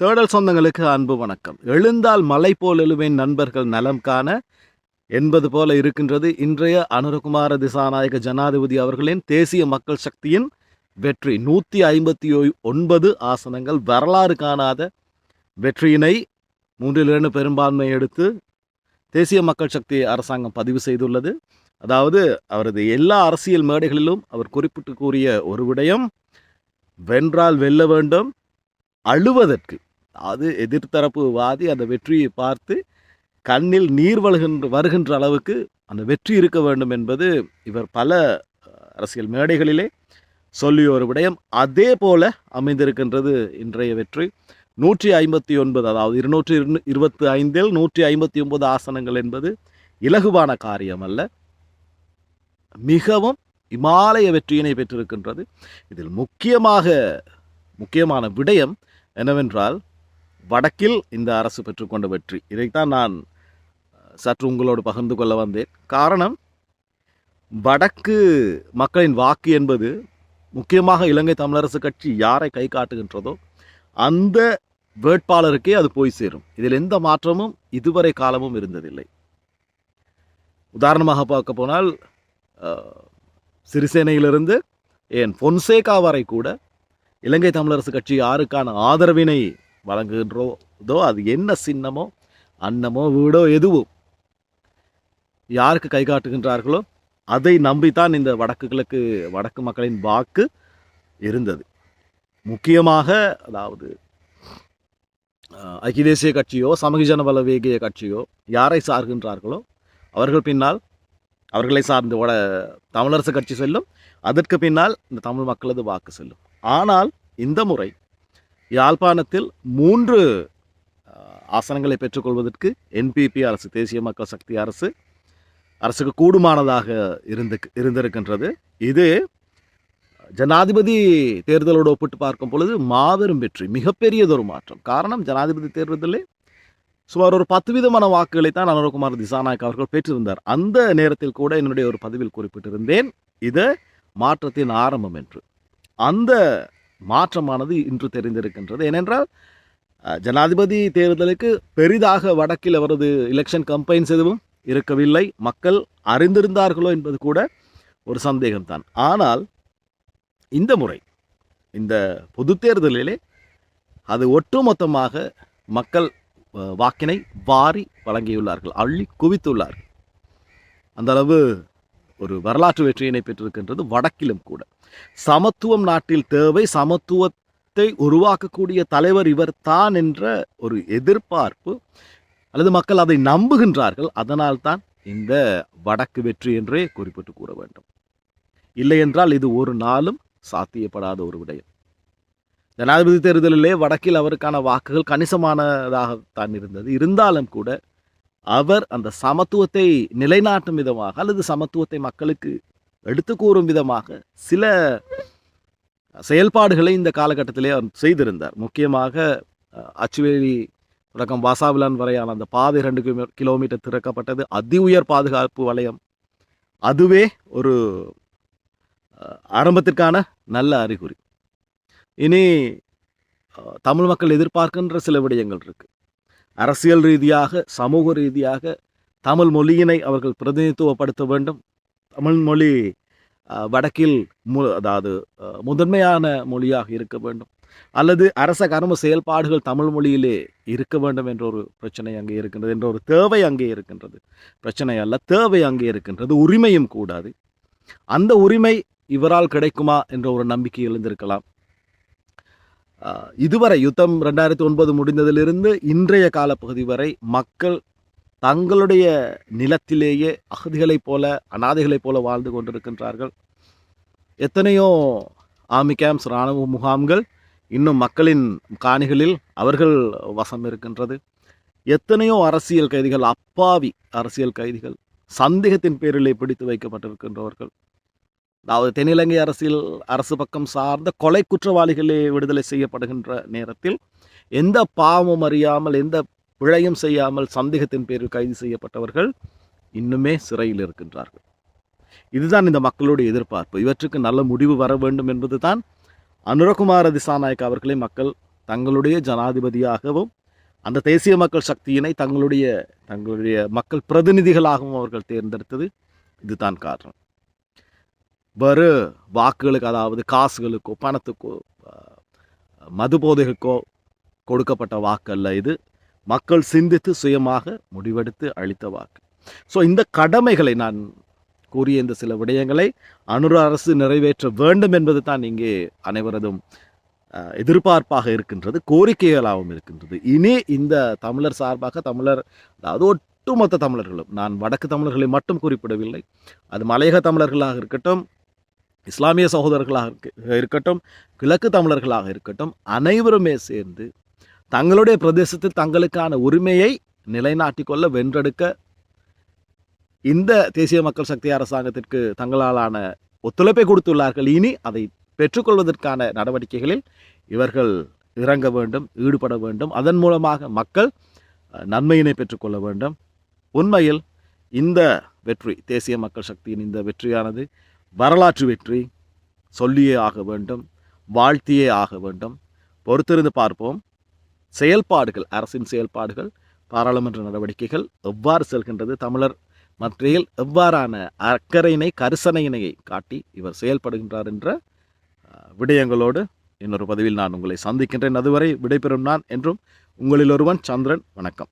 தேடல் சொந்தங்களுக்கு அன்பு வணக்கம். எழுந்தால் மலை போல் எழுவேன் நண்பர்கள் நலம் காண என்பது போல இருக்கின்றது இன்றைய அனுரகுமார திசாநாயக ஜனாதிபதி அவர்களின் தேசிய மக்கள் சக்தியின் வெற்றி. 159 ஆசனங்கள், வரலாறு காணாத வெற்றியினை 3/2 பெரும்பான்மை எடுத்து தேசிய மக்கள் சக்தி அரசாங்கம் பதிவு செய்துள்ளது. அதாவது அவரது எல்லா அரசியல் மேடைகளிலும் அவர் குறிப்பிட்டு கூறிய ஒரு விடயம், வென்றால் வெல்ல வேண்டும், அழுவதற்கு. அது எதிர்த்தரப்பு வாதி அந்த வெற்றியை பார்த்து கண்ணில் நீர் வருகின்ற அளவுக்கு அந்த வெற்றி இருக்க வேண்டும் என்பது இவர் பல அரசியல் மேடைகளிலே சொல்லிய ஒரு விடயம். அதே போல அமைந்திருக்கின்றது இன்றைய வெற்றி. 159, அதாவது 225 159 ஆசனங்கள் என்பது இலகுவான காரியம் அல்ல. மிகவும் இமாலய வெற்றியினை பெற்றிருக்கின்றது. இதில் முக்கியமான விடயம் என்னவென்றால், வடக்கில் இந்த அரசு பெற்றுக்கொண்ட வெற்றி. இதைத்தான் நான் சற்று உங்களோடு பகிர்ந்து கொள்ள வந்தேன். காரணம், வடக்கு மக்களின் வாக்கு என்பது முக்கியமாக இலங்கை தமிழரசு கட்சி யாரை கை காட்டுகின்றதோ அந்த வேட்பாளருக்கே அது போய் சேரும். இதில் எந்த மாற்றமும் இதுவரை காலமும் இருந்ததில்லை. உதாரணமாக பார்க்க போனால், சிறிசேனையிலிருந்து ஏன் பொன்சேகா வரை கூட இலங்கை தமிழரசு கட்சி யாருக்கான ஆதரவினை வழங்குகின்றதோ, அது என்ன சின்னமோ அன்னமோ வீடோ எதுவும் யாருக்கு கை காட்டுகின்றார்களோ அதை நம்பித்தான் இந்த வடக்கு மக்களின் வாக்கு இருந்தது. முக்கியமாக, அதாவது ஐக்கிய தேசிய கட்சியோ சமூக ஜனபல வேகிய கட்சியோ யாரை சார்கின்றார்களோ அவர்களை சார்ந்து தமிழரசு கட்சி செல்லும். அதற்கு பின்னால் இந்த தமிழ் மக்களது வாக்கு செல்லும். ஆனால் இந்த முறை யாழ்ப்பாணத்தில் 3 ஆசனங்களை பெற்றுக்கொள்வதற்கு என்பிபி அரசு, தேசிய மக்கள் சக்தி அரசுக்கு கூடுமானதாக இருந்திருக்கின்றது. இது ஜனாதிபதி தேர்தலோடு ஒப்பிட்டு பார்க்கும் பொழுது மாபெரும் வெற்றி, மிகப்பெரியதொரு மாற்றம். காரணம், ஜனாதிபதி தேர்தலில் சுமார் ஒரு 10% வாக்குகளை தான் அனுரகுமார திசாநாயக் அவர்கள் பெற்றிருந்தார். அந்த நேரத்தில் கூட என்னுடைய ஒரு பதிவில் குறிப்பிட்டிருந்தேன், இது மாற்றத்தின் ஆரம்பம் என்று. அந்த மாற்றமானது இன்று தெரிந்திருக்கின்றது. ஏனென்றால், ஜனாதிபதி தேர்தலுக்கு பெரிதாக வடக்கில் அவரது எலெக்ஷன் கம்பெயின்ஸ் எதுவும் இருக்கவில்லை. மக்கள் அறிந்திருந்தார்களோ என்பது கூட ஒரு சந்தேகம்தான். ஆனால் இந்த முறை இந்த பொது தேர்தலிலே அது ஒட்டுமொத்தமாக மக்கள் வாக்கினை வாரி வழங்கியுள்ளார்கள், அள்ளி குவித்துள்ளார்கள். அந்த அளவு ஒரு வரலாற்று வெற்றியினை பெற்றிருக்கின்றது வடக்கிலும் கூட. சமத்துவம் நாட்டில் தேவை, சமத்துவத்தை உருவாக்கக்கூடிய தலைவர் இவர் தான் என்ற ஒரு எதிர்பார்ப்பு, அல்லது மக்கள் அதை நம்புகின்றார்கள். அதனால் தான் இந்த வடக்கு வெற்றி என்றே குறிப்பிட்டு கூற வேண்டும். இல்லை என்றால் இது ஒரு நாளும் சாத்தியப்படாத ஒரு விடயம். ஜனாதிபதி தேர்தலிலே வடக்கில் அவருக்கான வாக்குகள் கணிசமானதாகத்தான் இருந்தது. இருந்தாலும் கூட அவர் அந்த சமத்துவத்தை நிலைநாட்டும் விதமாக, அல்லது சமத்துவத்தை மக்களுக்கு எடுத்து கூறும் விதமாக சில செயல்பாடுகளை இந்த காலகட்டத்திலே அவர் செய்திருந்தார். முக்கியமாக அச்சுவேலி தொடக்கம் வாசாவிலான் வரையான அந்த பாதை 2 கிலோமீட்டர் திறக்கப்பட்டது. அதி உயர் பாதுகாப்பு வலயம். அதுவே ஒரு ஆரம்பத்திற்கான நல்ல அறிகுறி. இனி தமிழ் மக்கள் எதிர்பார்க்கின்ற சில விடயங்கள் இருக்கு. அரசியல் ரீதியாக, சமூக ரீதியாக தமிழ் மொழியினை அவர்கள் பிரதிநிதித்துவப்படுத்த வேண்டும். தமிழ் மொழி வடக்கில் அதாவது முதன்மையான மொழியாக இருக்க வேண்டும், அல்லது அரச கர்ம செயல்பாடுகள் தமிழ் மொழியிலே இருக்க வேண்டும் என்ற ஒரு பிரச்சனை அங்கே இருக்கின்றது, என்ற ஒரு தேவை அங்கே இருக்கின்றது. பிரச்சனை அல்ல, தேவை அங்கே இருக்கின்றது. உரிமையும் கூடாது. அந்த உரிமை இவரால் கிடைக்குமா என்ற ஒரு நம்பிக்கை எழுந்திருக்கலாம். இதுவரை யுத்தம் 2009 முடிந்ததிலிருந்து இன்றைய காலப்பகுதி வரை மக்கள் தங்களுடைய நிலத்திலேயே அகதிகளைப் போல, அனாதைகளைப் போல வாழ்ந்து கொண்டிருக்கின்றார்கள். எத்தனையோ ஆர்மி கேம்ப்ஸ், இராணுவ முகாம்கள் இன்னும் மக்களின் காணிகளில் அவர்கள் வசம் இருக்கின்றது. எத்தனையோ அரசியல் கைதிகள், அப்பாவி அரசியல் கைதிகள், சந்தேகத்தின் பேரிலே பிடித்து வைக்கப்பட்டிருக்கின்றவர்கள், அதாவது தென்னிலங்கை அரசு பக்கம் சார்ந்த கொலை குற்றவாளிகளே விடுதலை செய்யப்படுகின்ற நேரத்தில் எந்த பாவமும் அறியாமல், எந்த பிழையும் செய்யாமல் சந்தேகத்தின் பேரில் கைது செய்யப்பட்டவர்கள் இன்னுமே சிறையில் இருக்கின்றார்கள். இதுதான் இந்த மக்களுடைய எதிர்பார்ப்பு. இவற்றுக்கு நல்ல முடிவு வர வேண்டும் என்பது தான் அனுரகுமார திசாநாயக் அவர்களை மக்கள் தங்களுடைய ஜனாதிபதியாகவும் அந்த தேசிய மக்கள் சக்தியினை தங்களுடைய மக்கள் பிரதிநிதிகளாகவும் அவர்கள் தேர்ந்தெடுத்தது இதுதான் காரணம். வேறு வாக்குகளுக்கு, அதாவது காசுகளுக்கோ பணத்துக்கோ மது போதைகளுக்கோ கொடுக்கப்பட்ட வாக்கு அல்ல இது. மக்கள் சிந்தித்து சுயமாக முடிவெடுத்து அளித்த வாக்கு. ஸோ இந்த கடமைகளை, நான் கூறிய இந்த சில விடயங்களை அனுர அரசு நிறைவேற்ற வேண்டும் என்பது தான் இங்கே அனைவரதும் எதிர்பார்ப்பாக இருக்கின்றது, கோரிக்கைகளாகவும் இருக்கின்றது. இனி இந்த தமிழர் சார்பாக, அதாவது ஒட்டுமொத்த தமிழர்களும், நான் வடக்கு தமிழர்களை மட்டும் குறிப்பிடவில்லை, அது மலையக தமிழர்களாக இருக்கட்டும், இஸ்லாமிய சகோதரர்களாக இருக்கட்டும், கிழக்கு தமிழர்களாக இருக்கட்டும், அனைவருமே சேர்ந்து தங்களுடைய பிரதேசத்தில் தங்களுக்கான உரிமையை நிலைநாட்டிக்கொள்ள, வென்றெடுக்க இந்த தேசிய மக்கள் சக்தி அரசாங்கத்திற்கு தங்களாலான ஒத்துழைப்பை கொடுத்துள்ளார்கள். இனி அதை பெற்றுக்கொள்வதற்கான நடவடிக்கைகளில் இவர்கள் இறங்க வேண்டும், ஈடுபட வேண்டும். அதன் மூலமாக மக்கள் நன்மையினை பெற்றுக்கொள்ள வேண்டும். உண்மையில் இந்த வெற்றி, தேசிய மக்கள் சக்தியின் இந்த வெற்றியானது வரலாற்று வெற்றி, சொல்லியே ஆக வேண்டும், வாழ்த்தியே ஆக வேண்டும். பொறுத்திருந்து பார்ப்போம். செயல்பாடுகள், அரசின் செயல்பாடுகள், பாராளுமன்ற நடவடிக்கைகள் எவ்வாறு செல்கின்றது, தமிழர் மத்தியில் எவ்வாறான அக்கறையினை, கரிசனையினை காட்டி இவர் செயல்படுகின்றார் என்ற விடயங்களோடு இன்னொரு பதிவில் நான் உங்களை சந்திக்கின்றேன். அதுவரை விடைபெறும் நான் என்றும் உங்களில் ஒருவன், சந்திரன். வணக்கம்.